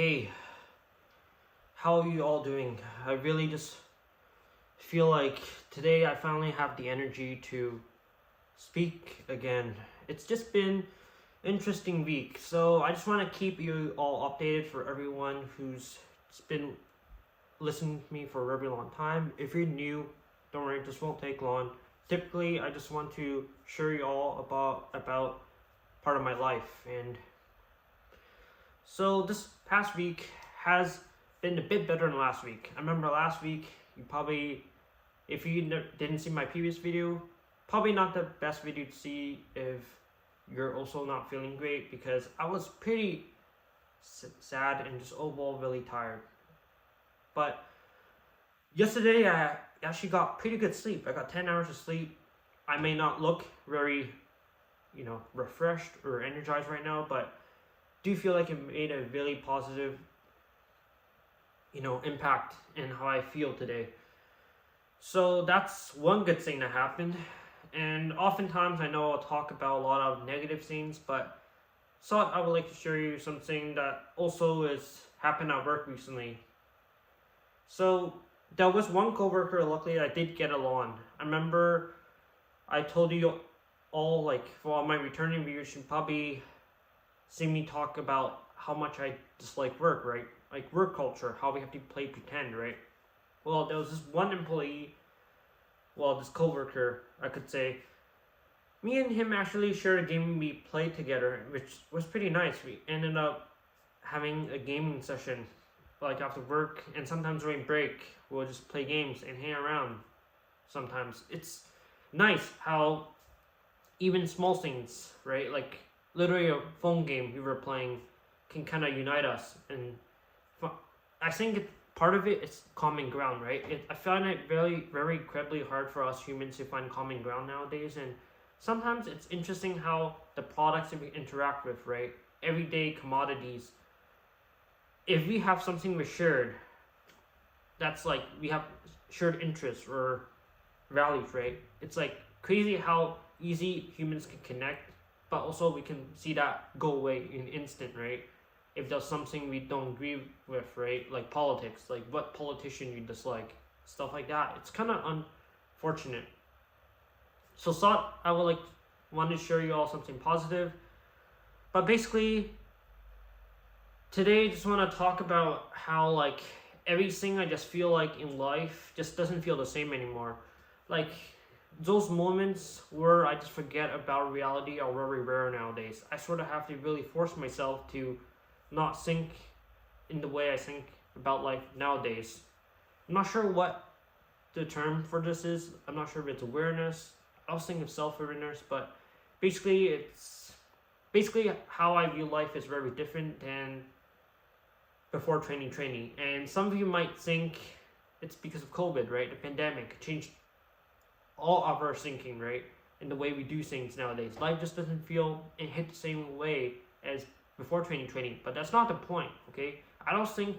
Hey, how are you all doing? I really just feel like today I finally have the energy to speak again. It's just been interesting week, so I just want to keep you all updated for everyone who's just been listening to me for a very long time. If you're new, don't worry, this won't take long. Typically, I just want to share you all about part of my life, and so this past week has been a bit better than last week. I remember last week, you probably, if you didn't see my previous video, probably not the best video to see if you're also not feeling great, because I was pretty sad and just overall really tired. But yesterday I actually got pretty good sleep. I got 10 hours of sleep. I may not look very, refreshed or energized right now, but do feel like it made a really positive, impact in how I feel today. So that's one good thing that happened. And oftentimes I know I'll talk about a lot of negative things, but thought I would like to share you something that also has happened at work recently. So there was one coworker, luckily I did get along. I remember I told you all, like, for all my returning viewers, you probably see me talk about how much I dislike work, right? Like work culture, how we have to play pretend, right? Well, there was this one employee, this coworker, I could say. Me and him actually shared a game we played together, which was pretty nice. We ended up having a gaming session, like after work, and sometimes during break, we'll just play games and hang around. Sometimes it's nice how even small things, right? Like literally a phone game we were playing can kind of unite us. And I think part of it is common ground, right? I find it very, very incredibly hard for us humans to find common ground nowadays. And sometimes it's interesting how the products that we interact with, right? Everyday commodities, if we have something we shared, that's like we have shared interests or values, right? It's like crazy how easy humans can connect, but also we can see that go away in instant, right? If there's something we don't agree with, right? Like politics, like what politician you dislike, stuff like that. It's kind of unfortunate. So thought I would want to share you all something positive. But basically, today I just want to talk about how like everything I just feel like in life just doesn't feel the same anymore. Like those moments where I just forget about reality are very rare nowadays. I sort of have to really force myself to not think in the way I think about life nowadays. I'm not sure what the term for this is. I'm not sure if it's awareness. I was thinking of self-awareness, but basically how I view life is very different than before 2020. And some of you might think it's because of COVID, right? The pandemic changed all of our thinking, right? And the way we do things nowadays. Life just doesn't feel and hit the same way as before 2020. But that's not the point, okay? I don't think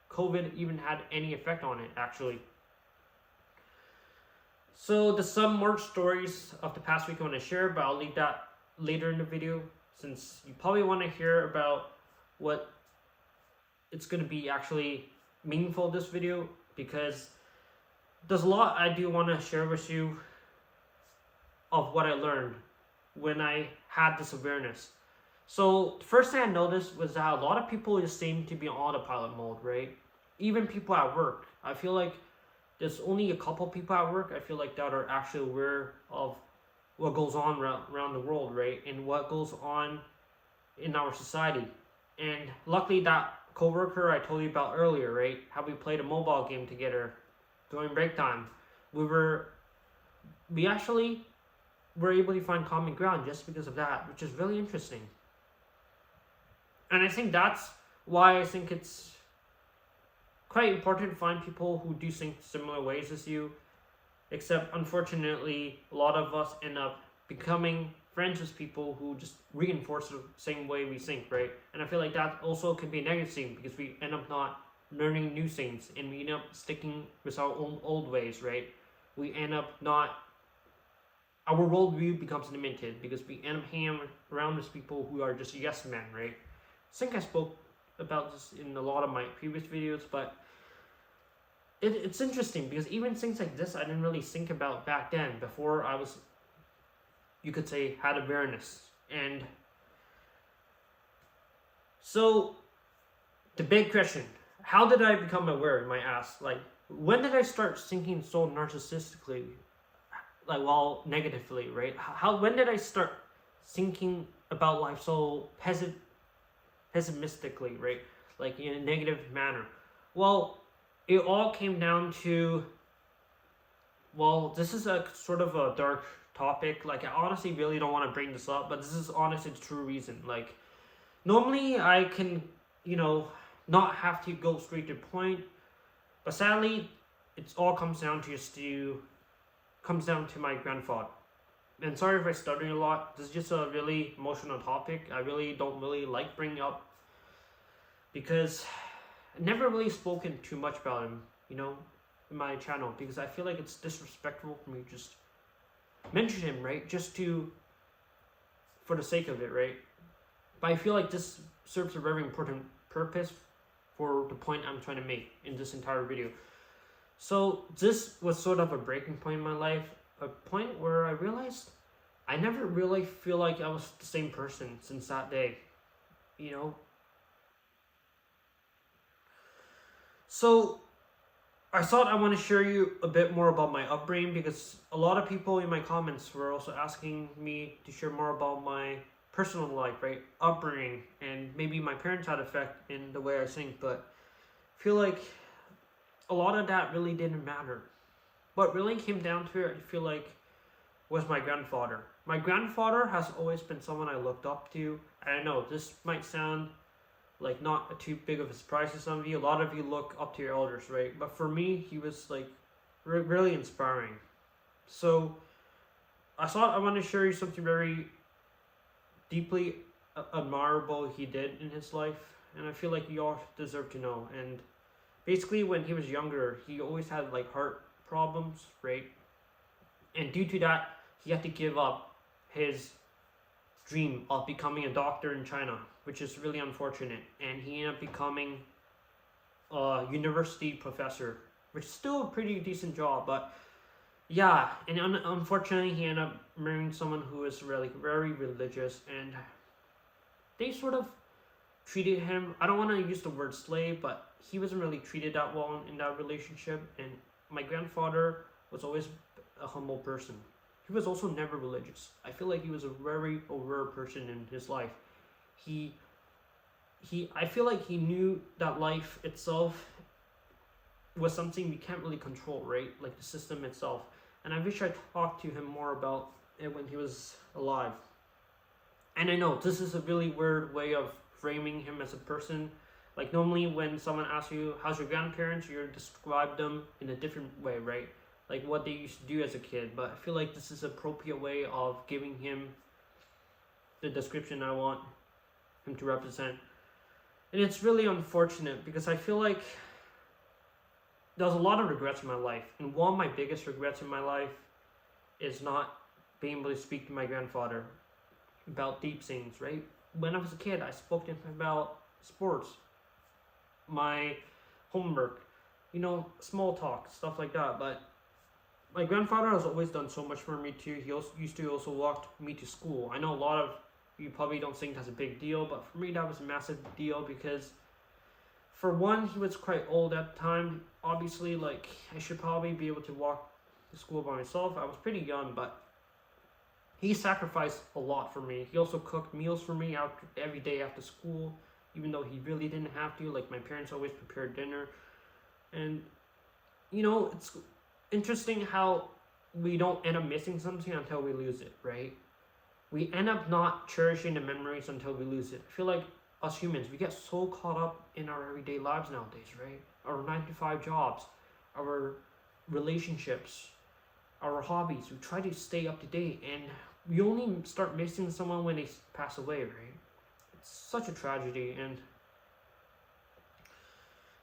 COVID even had any effect on it, actually. So the some more stories of the past week I want to share, but I'll leave that later in the video, since you probably want to hear about what it's going to be actually meaningful this video, because there's a lot I do want to share with you of what I learned when I had this awareness. So the first thing I noticed was that a lot of people just seem to be on autopilot mode, right? Even people at work. I feel like there's only a couple people at work I feel like that are actually aware of what goes on around the world, right? And what goes on in our society. And luckily that coworker I told you about earlier, right? How we played a mobile game together during break time. We actually were able to find common ground just because of that, which is really interesting. And I think that's why I think it's quite important to find people who do think similar ways as you. Except unfortunately, a lot of us end up becoming friends with people who just reinforce the same way we think, right? And I feel like that also can be a negative thing, because we end up not learning new things and we end up sticking with our own old ways, right? We end up our worldview becomes limited because we end up hanging around with people who are just yes men, right? I think I spoke about this in a lot of my previous videos, but it's interesting because even things like this I didn't really think about back then, before I was, you could say, had awareness. And so the big question, how did I become aware, you might ask? Like, when did I start thinking so narcissistically, like, well, negatively, right? When did I start thinking about life so pessimistically, right? Like, in a negative manner? Well, it all came down to, well, this is a sort of a dark topic. Like, I honestly really don't want to bring this up, but this is honestly the true reason. Like, normally I can, not have to go straight to the point, but sadly, it all comes down to my grandfather. And sorry if I stutter a lot. This is just a really emotional topic. I really don't really like bringing up, because I never really spoken too much about him, in my channel, because I feel like it's disrespectful for me to just mention him, right? For the sake of it, right? But I feel like this serves a very important purpose for the point I'm trying to make in this entire video. So this was sort of a breaking point in my life, a point where I realized I never really feel like I was the same person since that day, So I thought I want to share you a bit more about my upbringing, because a lot of people in my comments were also asking me to share more about my personal life, right? Upbringing, and maybe my parents had effect in the way I think, but I feel like a lot of that really didn't matter. What really came down to it, I feel like, was my grandfather. My grandfather has always been someone I looked up to. And I know this might sound like not too big of a surprise to some of you. A lot of you look up to your elders, right? But for me, he was like really inspiring. So I thought I want to share you something very deeply admirable he did in his life, and I feel like you all deserve to know. And basically, when he was younger, he always had like heart problems, right? And due to that, he had to give up his dream of becoming a doctor in China, which is really unfortunate. And he ended up becoming a university professor, which is still a pretty decent job, but yeah. And unfortunately, he ended up marrying someone who was really very religious, and they sort of treated him, I don't want to use the word slave, but he wasn't really treated that well in that relationship. And my grandfather was always a humble person. He was also never religious. I feel like he was a very aware person in his life. I feel like he knew that life itself was something we can't really control, right? Like the system itself. And I wish I talked to him more about it when he was alive. And I know this is a really weird way of framing him as a person. Like, normally when someone asks you, how's your grandparents, you describe them in a different way, right? Like what they used to do as a kid. But I feel like this is an appropriate way of giving him the description I want him to represent. And it's really unfortunate, because I feel like there's a lot of regrets in my life. And one of my biggest regrets in my life is not being able to speak to my grandfather about deep things, right? When I was a kid, I spoke to him about sports, my homework, small talk, stuff like that. But my grandfather has always done so much for me too. He also used to walk me to school. I know a lot of you probably don't think that's a big deal, but for me that was a massive deal, because for one, he was quite old at the time. Obviously, like, I should probably be able to walk to school by myself. I was pretty young, but he sacrificed a lot for me. He also cooked meals for me every day after school, even though he really didn't have to. Like, my parents always prepared dinner. And, it's interesting how we don't end up missing something until we lose it, right? We end up not cherishing the memories until we lose it. I feel like us humans, we get so caught up in our everyday lives nowadays, right? Our 9-to-5 jobs, our relationships, our hobbies. We try to stay up to date, and we only start missing someone when they pass away, right? It's such a tragedy. And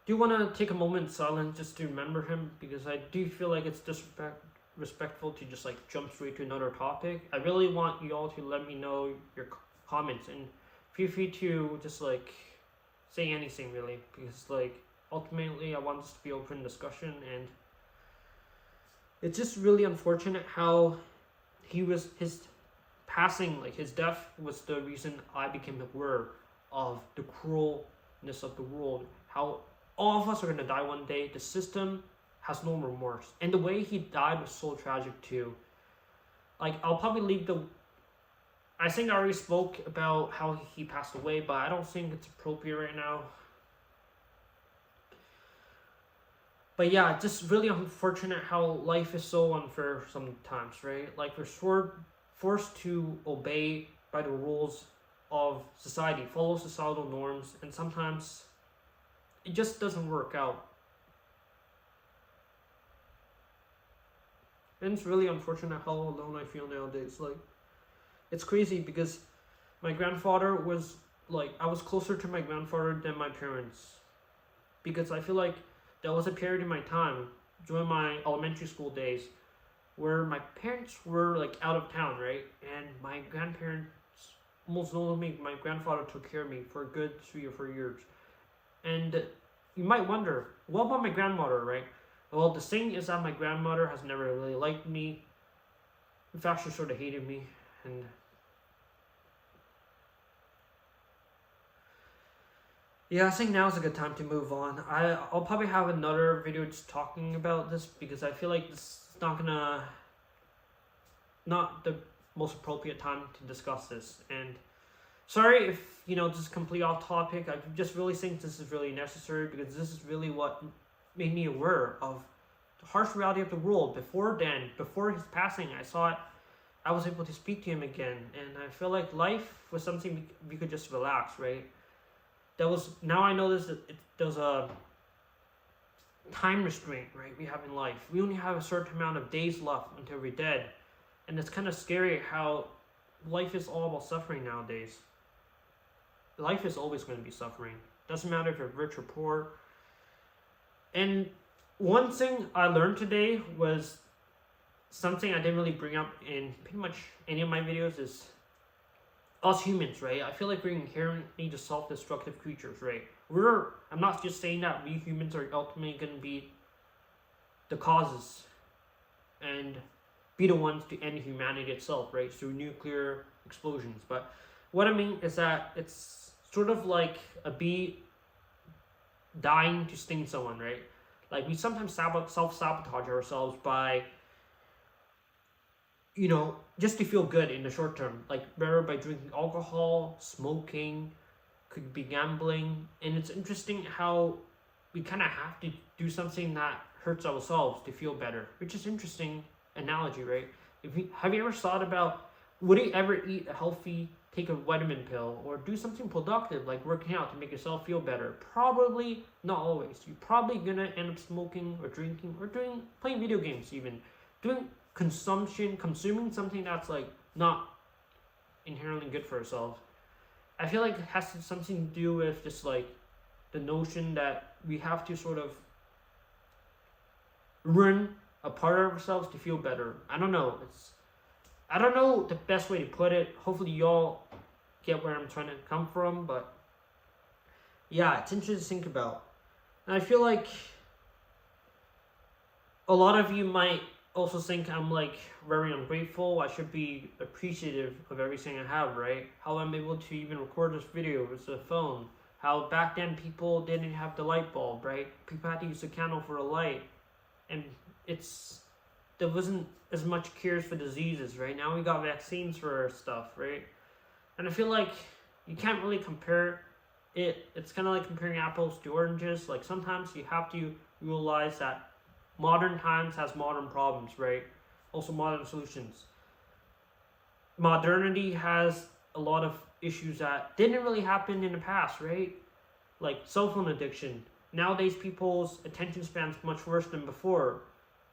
do want to take a moment silent just to remember him, because I do feel like it's disrespectful to just like jump straight to another topic. I really want you all to let me know your comments, and feel free to just like say anything really, because like ultimately I want this to be open discussion, and it's just really unfortunate how his passing, like his death, was the reason I became aware of the cruelness of the world. How all of us are gonna die one day. The system has no remorse, and the way he died was so tragic too. Like I'll probably leave the. I think I already spoke about how he passed away, but I don't think it's appropriate right now. But yeah, it's just really unfortunate how life is so unfair sometimes, right? Like we're forced to obey by the rules of society, follow societal norms, and sometimes it just doesn't work out. And it's really unfortunate how alone I feel nowadays. Like, it's crazy because my grandfather was like, I was closer to my grandfather than my parents. Because I feel like there was a period in my time during my elementary school days where my parents were like out of town, right? And my grandparents, most notably my grandfather, took care of me for a good 3 or 4 years. And you might wonder, what about my grandmother, right? Well, the thing is that my grandmother has never really liked me. In fact, she sort of hated me. And yeah, I think now is a good time to move on. I'll probably have another video just talking about this because I feel like this is not the most appropriate time to discuss this. And sorry if this is complete off topic. I just really think this is really necessary because this is really what made me aware of the harsh reality of the world. Before his passing, I was able to speak to him again, and I feel like life was something we could just relax, right? Now I know there's a time restraint, right? We have in life. We only have a certain amount of days left until we're dead, and it's kind of scary how life is all about suffering nowadays. Life is always going to be suffering. Doesn't matter if you're rich or poor. And one thing I learned today was something I didn't really bring up in pretty much any of my videos is us humans, right? I feel like we're inherently just self-destructive creatures, right? I'm not just saying that we humans are ultimately going to be the causes and be the ones to end humanity itself, right? Through nuclear explosions. But what I mean is that it's sort of like a bee dying to sting someone, right? Like we sometimes self-sabotage ourselves by just to feel good in the short term, like whether by drinking alcohol, smoking, could be gambling. And it's interesting how we kind of have to do something that hurts ourselves to feel better, which is interesting analogy, right? Have you ever thought about, would you ever take a vitamin pill or do something productive like working out to make yourself feel better? Probably not always. You're probably gonna end up smoking or drinking or playing video games, even doing consuming something that's like not inherently good for ourselves. I feel like it has something to do with just like the notion that we have to sort of ruin a part of ourselves to feel better. I don't know the best way to put it. Hopefully y'all get where I'm trying to come from, but yeah, it's interesting to think about. And I feel like a lot of you might also think I'm like very ungrateful. I should be appreciative of everything I have, right? How I'm able to even record this video with a phone. How back then people didn't have the light bulb, right? People had to use a candle for a light. And there wasn't as much cures for diseases, right? Now we got vaccines for stuff, right? And I feel like you can't really compare it. It's kind of like comparing apples to oranges. Like sometimes you have to realize that modern times has modern problems, right? Also modern solutions. Modernity has a lot of issues that didn't really happen in the past, right? Like cell phone addiction. Nowadays people's attention span's much worse than before.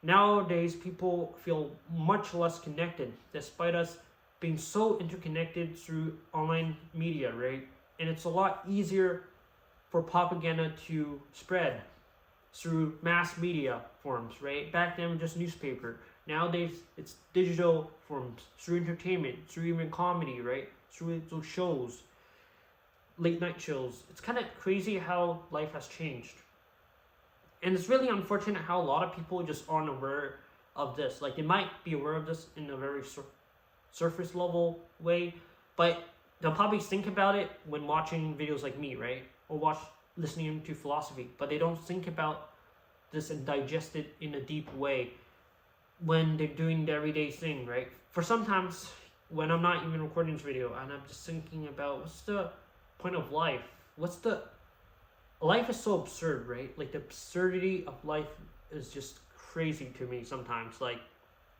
Nowadays people feel much less connected despite us being so interconnected through online media, right? And it's a lot easier for propaganda to spread through mass media forms, right? Back then, just newspaper. Nowadays, it's digital forms, through entertainment, through even comedy, right? Through those shows. late night shows. It's kind of crazy how life has changed. And it's really unfortunate how a lot of people just aren't aware of this. Like, they might be aware of this in a very surface level way, but they'll probably think about it when watching videos like me, right? Or listening to philosophy, but they don't think about this and digest it in a deep way when they're doing the everyday thing, right? For sometimes when I'm not even recording this video and I'm just thinking about what's the point of life? Life is so absurd, right? Like, the absurdity of life is just crazy to me sometimes. Like,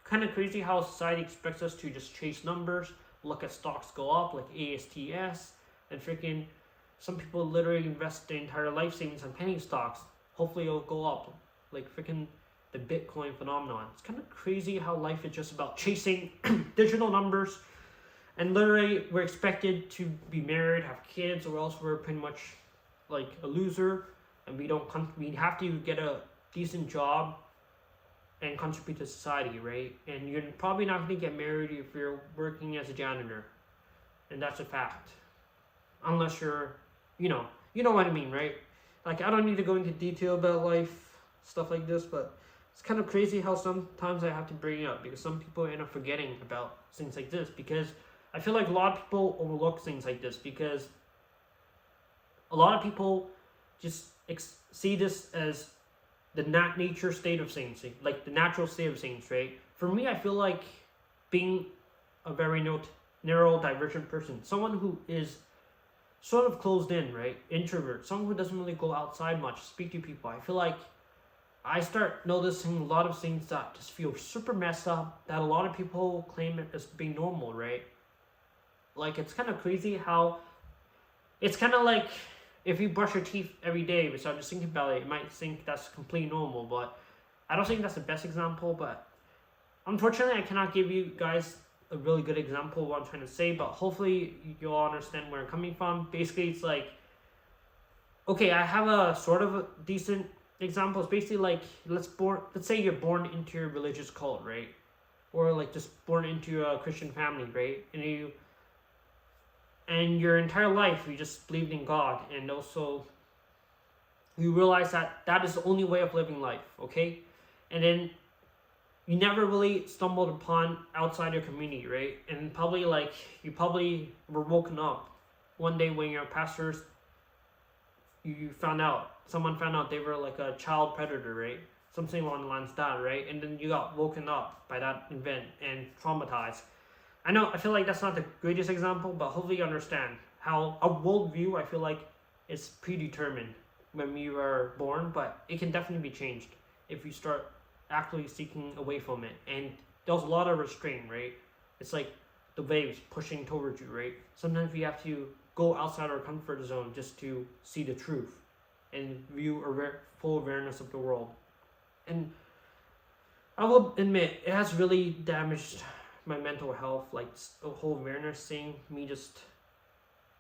kind of crazy how society expects us to just chase numbers, look at stocks go up like ASTS, and freaking some people literally invest their entire life savings on penny stocks. Hopefully it'll go up, like freaking the Bitcoin phenomenon. It's kind of crazy how life is just about chasing digital numbers, and literally we're expected to be married, have kids, or else we're pretty much like a loser, and we have to get a decent job and contribute to society, right? And you're probably not going to get married if you're working as a janitor, and that's a fact. Unless you're, you know what I mean, right? Like, I don't need to go into detail about life, stuff like this, but it's kind of crazy how sometimes I have to bring it up, because some people end up forgetting about things like this, because I feel like a lot of people overlook things like this, because a lot of people just see this as the nature state of things, like the natural state of things, right? For me, I feel like being a very narrow, divergent person, someone who is sort of closed in, right? Introvert, someone who doesn't really go outside much, speak to people. I feel like I start noticing a lot of things that just feel super messed up, that a lot of people claim it as being normal, right? Like, it's kind of crazy how it's kind of like if you brush your teeth every day without just thinking about it, you might think that's completely normal, but I don't think that's the best example. But unfortunately, I cannot give you guys a really good example of what I'm trying to say, but hopefully you all understand where I'm coming from. Basically, it's like, okay, I have a sort of a decent example. It's basically like, let's say you're born into a religious cult, right? Or like just born into a Christian family, right? And your entire life you just believed in God, and also you realize that that is the only way of living life, okay? And then you never really stumbled upon outside your community, right? And you probably were woken up one day when your pastors, someone found out they were like a child predator, right? Something along the lines of that, right? And then you got woken up by that event and traumatized. I feel like that's not the greatest example, but hopefully you understand how a worldview, I feel like, is predetermined when we were born, but it can definitely be changed if you start actually seeking away from it. And there's a lot of restraint, right? It's like the waves pushing towards you, right? Sometimes we have to go outside our comfort zone just to see the truth and view a full awareness of the world. And I will admit, it has really damaged my mental health, like the whole awareness thing, me just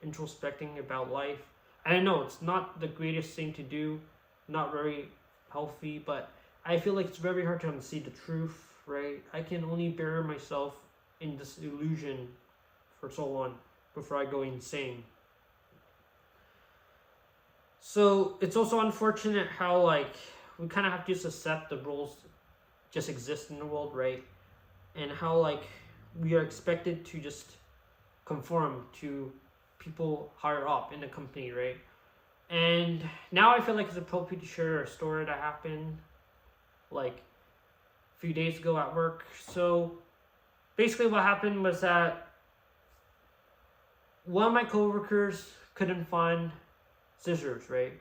introspecting about life. And I know it's not the greatest thing to do, not very healthy, but I feel like it's very hard to see the truth, right? I can only bury myself in this illusion for so long before I go insane. So it's also unfortunate how like we kind of have to just accept the rules just exist in the world, right? And how like we are expected to just conform to people higher up in the company, right? And now I feel like it's appropriate to share a story that happened like a few days ago at work. So basically what happened was that one of my coworkers couldn't find scissors, right?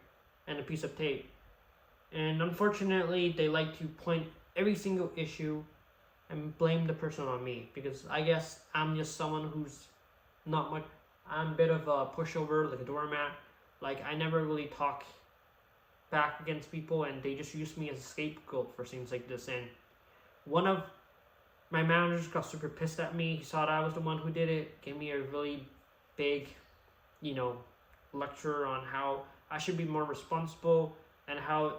And a piece of tape. And unfortunately, they like to point every single issue and blame the person on me, because I guess I'm just someone who's not much. I'm a bit of a pushover, like a doormat. Like, I never really talk back against people, and they just use me as a scapegoat for things like this. And one of my managers got super pissed at me. He thought I was the one who did it, gave me a really big, lecture on how I should be more responsible and how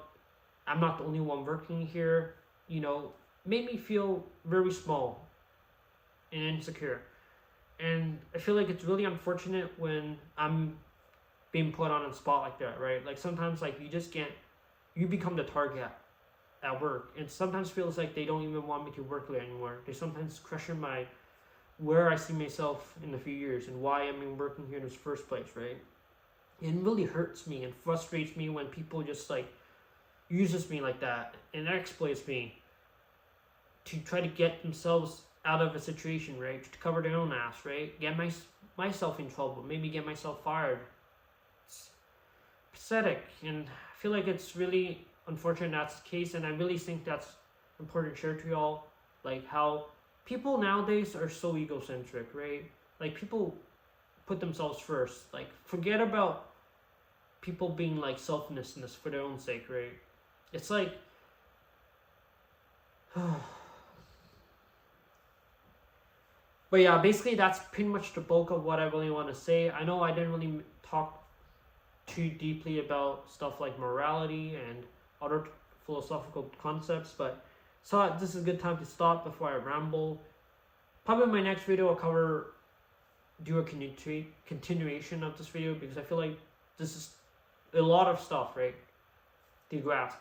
I'm not the only one working here. Made me feel very small and insecure. And I feel like it's really unfortunate when I'm being put on a spot like that, right? Like sometimes like you become the target at work, and sometimes feels like they don't even want me to work there anymore. They sometimes question my where I see myself in a few years and why I'm even working here in this first place, right? It really hurts me and frustrates me when people just like uses me like that and exploits me to try to get themselves out of a situation, right? To cover their own ass, right? Get myself in trouble, maybe get myself fired. It's pathetic, and I feel like it's really unfortunate that's the case, and I really think that's important to share to y'all, like how people nowadays are so egocentric, right? Like people put themselves first, like forget about people being like selflessness for their own sake, right? It's like but yeah, basically that's pretty much the bulk of what I really want to say. I know I didn't really talk too deeply about stuff like morality and other philosophical concepts, but so this is a good time to stop before I ramble. Probably in my next video I'll do a continuation of this video, because I feel like this is a lot of stuff, right, to grasp.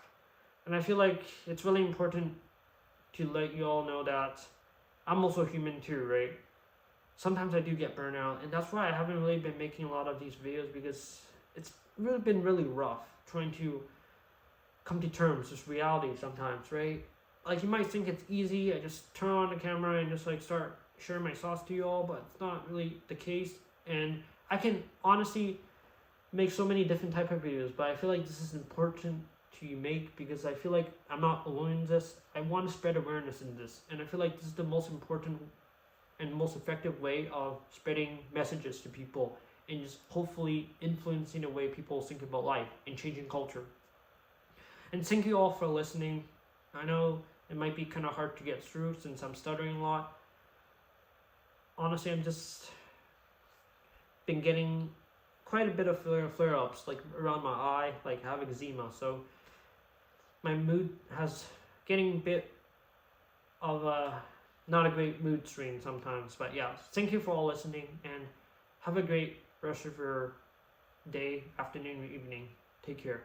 And I feel like it's really important to let you all know that I'm also human too, right? Sometimes I do get burnout, and that's why I haven't really been making a lot of these videos, because it's really been really rough trying to come to terms with reality sometimes, right? Like you might think it's easy, I just turn on the camera and just like start sharing my thoughts to you all, but it's not really the case. And I can honestly make so many different type of videos, but I feel like this is important to make, because I feel like I'm not alone in this. I want to spread awareness in this, and I feel like this is the most important and most effective way of spreading messages to people, and just hopefully influencing the way people think about life and changing culture. And thank you all for listening. I know it might be kind of hard to get through since I'm stuttering a lot. Honestly, I'm just been getting quite a bit of flare-ups, like around my eye, like I have eczema, so my mood has getting a bit of a not a great mood swing sometimes. But yeah, thank you for all listening, and have a great rest of your day, afternoon, or evening. Take care.